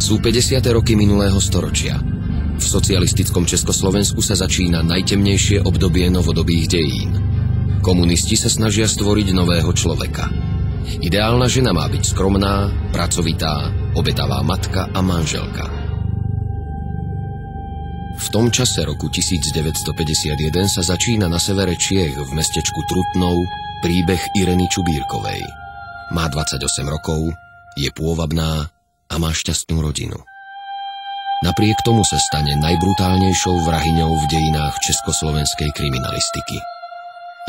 Sú 50. roky minulého storočia. V socialistickom Československu sa začína najtemnejšie obdobie novodobých dejín. Komunisti sa snažia stvoriť nového človeka. Ideálna žena má byť skromná, pracovitá, obetavá matka a manželka. V tom čase roku 1951 sa začína na severe Čiech v mestečku Trutnov príbeh Ireny Čubírkovej. Má 28 rokov, je pôvabná a má šťastnú rodinu. Napriek tomu sa stane najbrutálnejšou vrahyňou v dejinách československej kriminalistiky.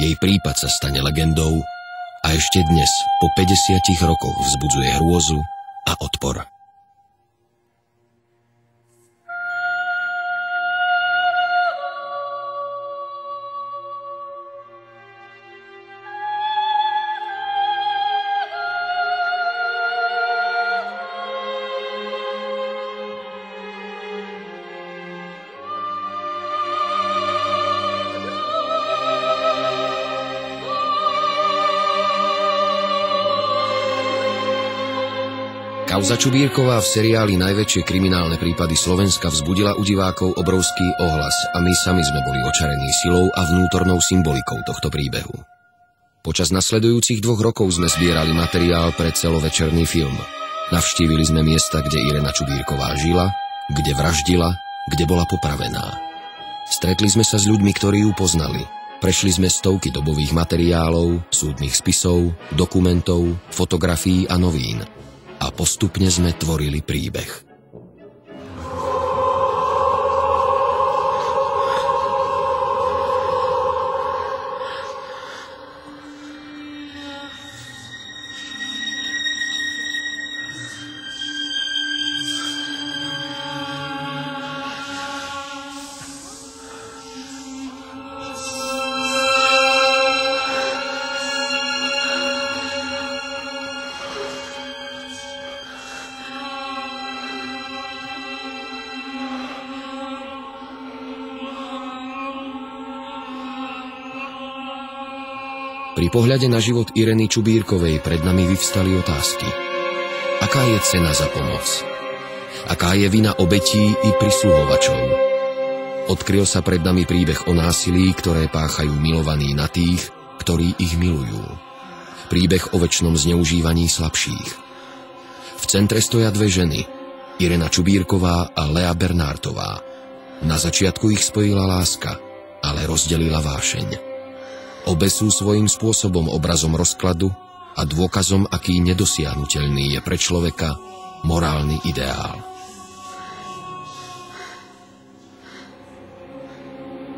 Jej prípad sa stane legendou a ešte dnes, po 50 rokoch, vzbudzuje hrôzu a odpor. Kauza Čubírková v seriáli Najväčšie kriminálne prípady Slovenska vzbudila u divákov obrovský ohlas a my sami sme boli očarení silou a vnútornou symbolikou tohto príbehu. Počas nasledujúcich 2 rokov sme zbierali materiál pre celovečerný film. Navštívili sme miesta, kde Irena Čubírková žila, kde vraždila, kde bola popravená. Stretli sme sa s ľuďmi, ktorí ju poznali. Prešli sme stovky dobových materiálov, súdnych spisov, dokumentov, fotografií a novín. A postupne sme tvorili príbeh. Pri pohľade na život Ireny Čubírkovej pred nami vyvstali otázky. Aká je cena za pomoc? Aká je vina obetí i prisluhovačov? Odkryl sa pred nami príbeh o násilí, ktoré páchajú milovaní na tých, ktorí ich milujú. Príbeh o večnom zneužívaní slabších. V centre stoja 2 ženy, Irena Čubírková a Lea Bernártová. Na začiatku ich spojila láska, ale rozdelila vášeň. Obe sú svojím spôsobom obrazom rozkladu a dôkazom, aký nedosiahnuteľný je pre človeka morálny ideál.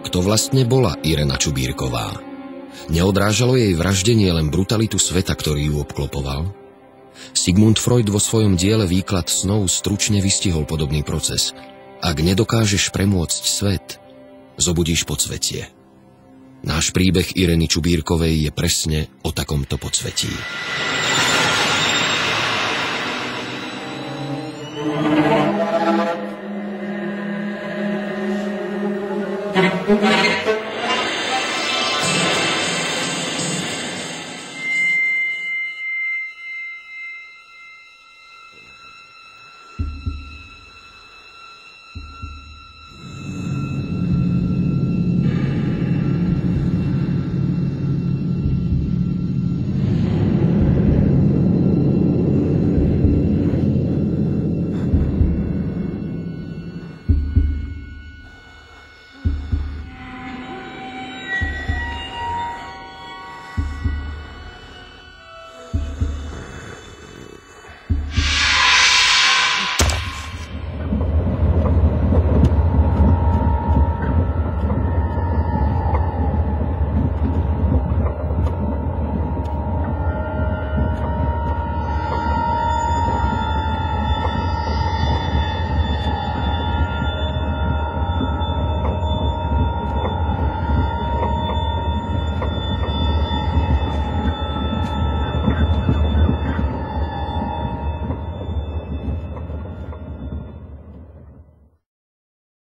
Kto vlastne bola Irena Čubírková? Neodrážalo jej vraždenie len brutalitu sveta, ktorý ju obklopoval? Sigmund Freud vo svojom diele Výklad snov stručne vystihol podobný proces. Ak nedokážeš premôcť svet, zobudíš podsvetie. Náš príbeh Ireny Čubírkovej je presne o takomto podsvetí.